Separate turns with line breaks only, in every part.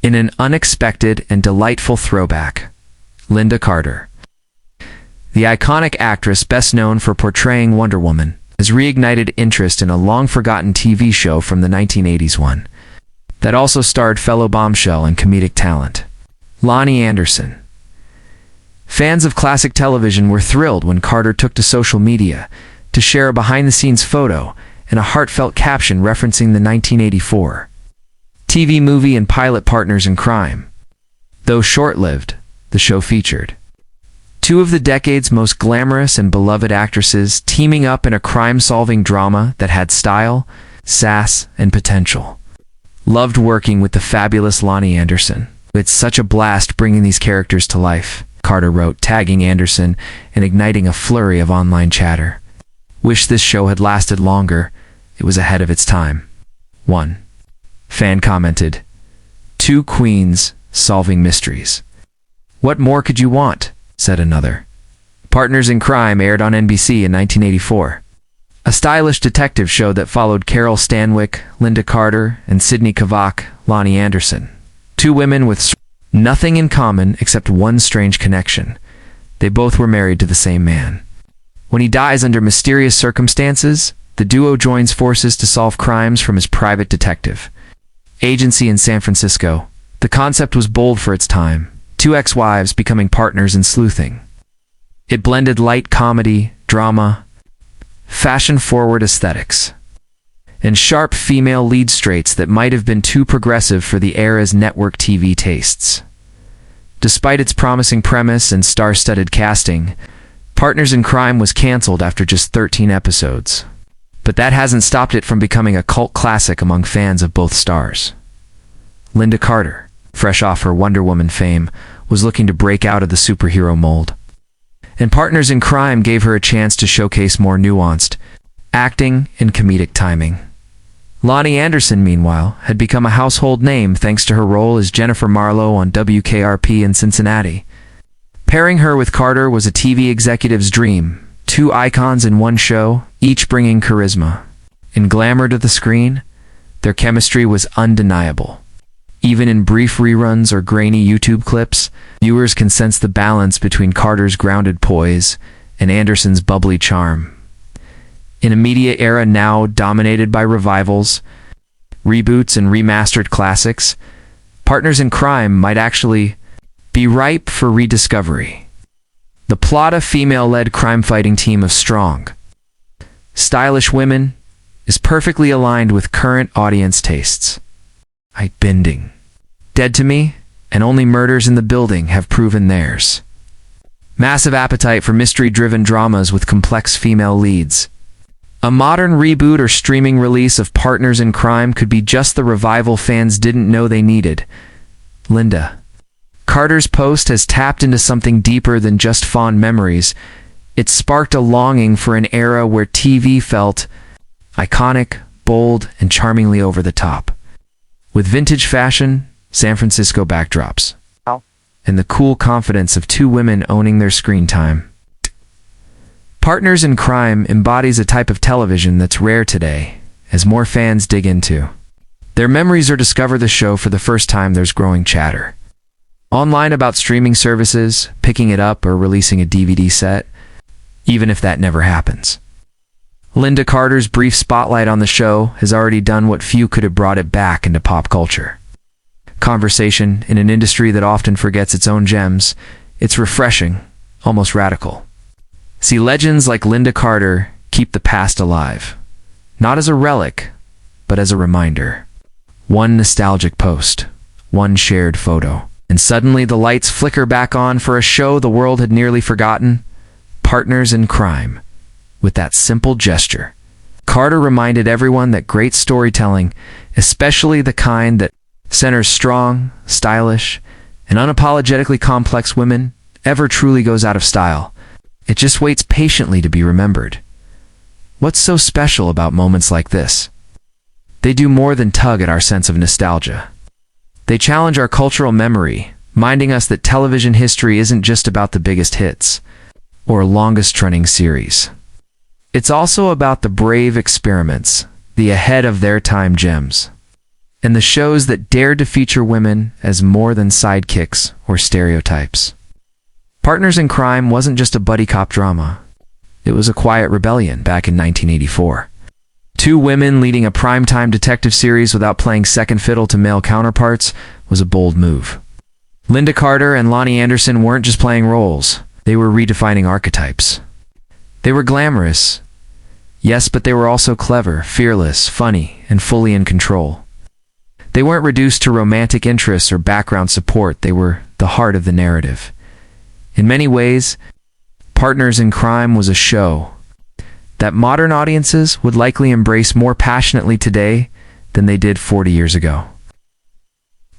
In an unexpected and delightful throwback, Lynda Carter, the iconic actress best known for portraying Wonder Woman, has reignited interest in a long-forgotten TV show from the 1980s one that also starred fellow bombshell and comedic talent, Loni Anderson. Fans of classic television were thrilled when Carter took to social media to share a behind-the-scenes photo and a heartfelt caption referencing the 1984 TV movie and pilot Partners in Crime. Though short-lived, the show featured two of the decade's most glamorous and beloved actresses teaming up in a crime-solving drama that had style, sass, and potential. Loved working with the fabulous Loni Anderson. It's such a blast bringing these characters to life, Carter wrote, tagging Anderson and igniting a flurry of online chatter. Wish this show had lasted longer. It was ahead of its time. One fan commented, "Two queens solving mysteries. What more could you want?" said another. Partners in Crime aired on NBC in 1984. A stylish detective show that followed Carol Stanwyck, Lynda Carter, and Sydney Kavak, Loni Anderson. Two women with nothing in common except one strange connection. They both were married to the same man. When he dies under mysterious circumstances, the duo joins forces to solve crimes from his private detective agency in San Francisco. The concept was bold for its time. Two ex-wives becoming partners in sleuthing. It blended light comedy, drama, fashion-forward aesthetics, and sharp female lead straights that might have been too progressive for the era's network TV tastes. Despite its promising premise and star-studded casting, Partners in Crime was canceled after just 13 episodes. But that hasn't stopped it from becoming a cult classic among fans of both stars. Lynda Carter, fresh off her Wonder Woman fame, was looking to break out of the superhero mold. And Partners in Crime gave her a chance to showcase more nuanced acting and comedic timing. Loni Anderson, meanwhile, had become a household name thanks to her role as Jennifer Marlowe on WKRP in Cincinnati. Pairing her with Carter was a TV executive's dream. Two icons in one show, each bringing charisma and glamour to the screen. Their chemistry was undeniable. Even in brief reruns or grainy YouTube clips, viewers can sense the balance between Carter's grounded poise and Anderson's bubbly charm. In a media era now dominated by revivals, reboots, and remastered classics, Partners in Crime might actually be ripe for rediscovery. The plot, a female-led crime-fighting team of strong, stylish women, is perfectly aligned with current audience tastes. Bending. Dead to Me and Only Murders in the Building have proven theirs. Massive appetite for mystery-driven dramas with complex female leads. A modern reboot or streaming release of Partners in Crime could be just the revival fans didn't know they needed. Lynda Carter's post has tapped into something deeper than just fond memories. It sparked a longing for an era where TV felt iconic, bold, and charmingly over the top. With vintage fashion, San Francisco backdrops, and the cool confidence of two women owning their screen time. Partners in Crime embodies a type of television that's rare today, as more fans dig into their memories or discover the show for the first time. There's growing chatter online about streaming services, picking it up, or releasing a DVD set, even if that never happens. Lynda Carter's brief spotlight on the show has already done what few could have brought it back into pop culture conversation in an industry that often forgets its own gems. It's refreshing, almost radical. See legends like Lynda Carter keep the past alive, not as a relic, but as a reminder. One nostalgic post, one shared photo, and suddenly the lights flicker back on for a show the world had nearly forgotten. Partners in Crime. With that simple gesture, Carter reminded everyone that great storytelling, especially the kind that centers strong, stylish, and unapologetically complex women, ever truly goes out of style. It just waits patiently to be remembered. What's so special about moments like this? They do more than tug at our sense of nostalgia. They challenge our cultural memory, reminding us that television history isn't just about the biggest hits or longest-running series. It's also about the brave experiments, the ahead-of-their-time gems. and the shows that dared to feature women as more than sidekicks or stereotypes. Partners in Crime wasn't just a buddy cop drama. It was a quiet rebellion back in 1984. Two women leading a primetime detective series without playing second fiddle to male counterparts was a bold move. Lynda Carter and Loni Anderson weren't just playing roles. They were redefining archetypes. They were glamorous, yes, but they were also clever, fearless, funny, and fully in control. They weren't reduced to romantic interests or background support. They were the heart of the narrative. In many ways, Partners in Crime was a show that modern audiences would likely embrace more passionately today than they did 40 years ago.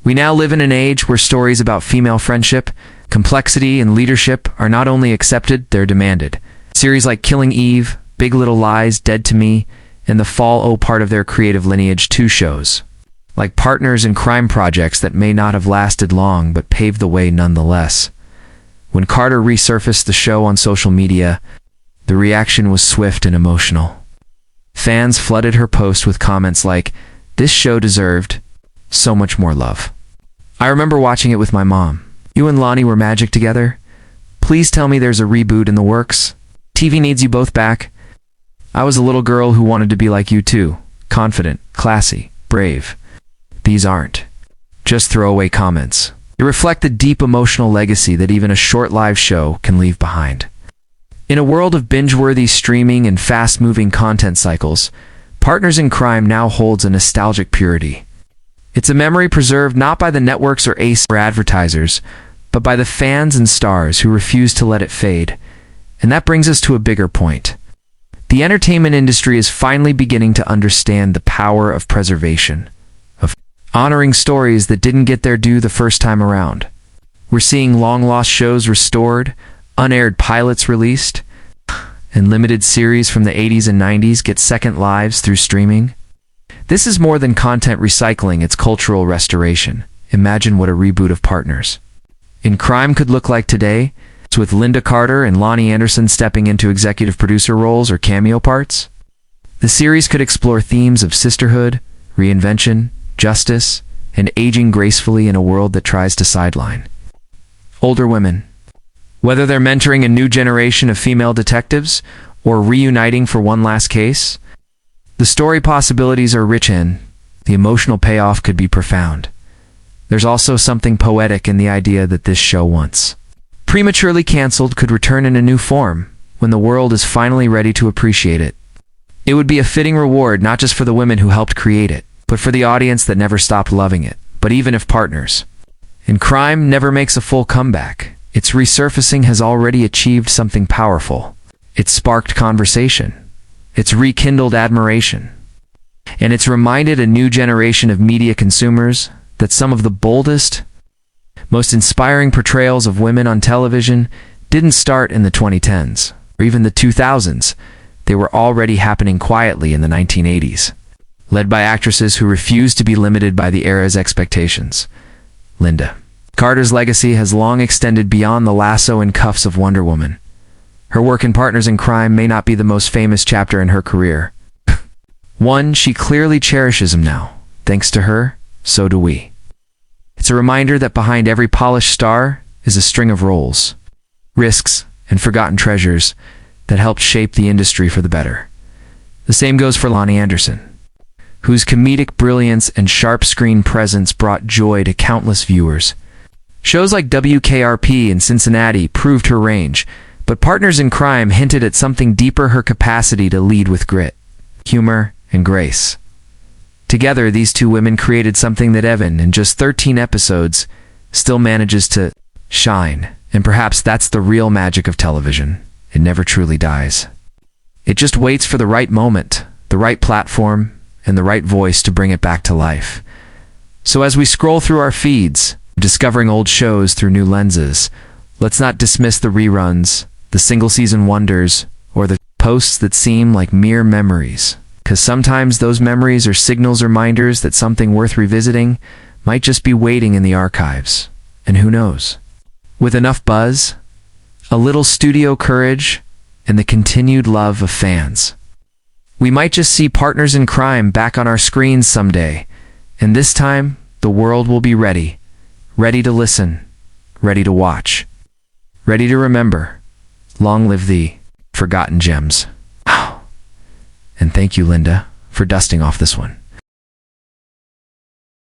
We now live in an age where stories about female friendship, complexity, and leadership are not only accepted, they're demanded. Series like Killing Eve, Big Little Lies, Dead to Me, and The Fall owe part of their creative lineage to shows like Partners in Crime projects that may not have lasted long but paved the way nonetheless. When Carter resurfaced the show on social media, the reaction was swift and emotional. Fans flooded her post with comments like, "This show deserved so much more love. I remember watching it with my mom. You and Loni were magic together. Please tell me there's a reboot in the works. TV needs you both back. I was a little girl who wanted to be like you too. Confident, classy, brave." These aren't just throwaway comments. They reflect the deep emotional legacy that even a short live show can leave behind. In a world of binge-worthy streaming and fast-moving content cycles, Partners in Crime now holds a nostalgic purity. It's a memory preserved not by the networks or advertisers, but by the fans and stars who refuse to let it fade. And that brings us to a bigger point. The entertainment industry is finally beginning to understand the power of preservation, of honoring stories that didn't get their due the first time around. We're seeing long-lost shows restored, unaired pilots released, and limited series from the 80s and 90s get second lives through streaming. This is more than content recycling, it's cultural restoration. Imagine what a reboot of Partners in Crime could look like today, with Lynda Carter and Loni Anderson stepping into executive producer roles or cameo parts. The series could explore themes of sisterhood, reinvention, justice, and aging gracefully in a world that tries to sideline older women. Whether they're mentoring a new generation of female detectives or reuniting for one last case, the story possibilities are rich and the emotional payoff could be profound. There's also something poetic in the idea that this show once prematurely canceled could return in a new form when the world is finally ready to appreciate it. It would be a fitting reward not just for the women who helped create it, but for the audience that never stopped loving it. But even if Partners in Crime never makes a full comeback, its resurfacing has already achieved something powerful. It's sparked conversation. It's rekindled admiration. And it's reminded a new generation of media consumers that some of the boldest, most inspiring portrayals of women on television didn't start in the 2010s or even the 2000s. They were already happening quietly in the 1980s, led by actresses who refused to be limited by the era's expectations. Lynda Carter's legacy has long extended beyond the lasso and cuffs of Wonder Woman. Her work in Partners in Crime may not be the most famous chapter in her career. One she clearly cherishes him now. Thanks to her, so do we. It's a reminder that behind every polished star is a string of roles, risks, and forgotten treasures that helped shape the industry for the better. The same goes for Loni Anderson, whose comedic brilliance and sharp screen presence brought joy to countless viewers. Shows like WKRP in Cincinnati proved her range, but Partners in Crime hinted at something deeper: her capacity to lead with grit, humor, and grace. Together, these two women created something that Evan, in just 13 episodes, still manages to shine. And perhaps that's the real magic of television. It never truly dies. It just waits for the right moment, the right platform, and the right voice to bring it back to life. So as we scroll through our feeds, discovering old shows through new lenses, let's not dismiss the reruns, the single-season wonders, or the posts that seem like mere memories. Because sometimes those memories are signals, reminders that something worth revisiting might just be waiting in the archives. And who knows? With enough buzz, a little studio courage, and the continued love of fans, we might just see Partners in Crime back on our screens someday. And this time, the world will be ready. Ready to listen. Ready to watch. Ready to remember. Long live the forgotten gems. And thank you, Lynda, for dusting off this one.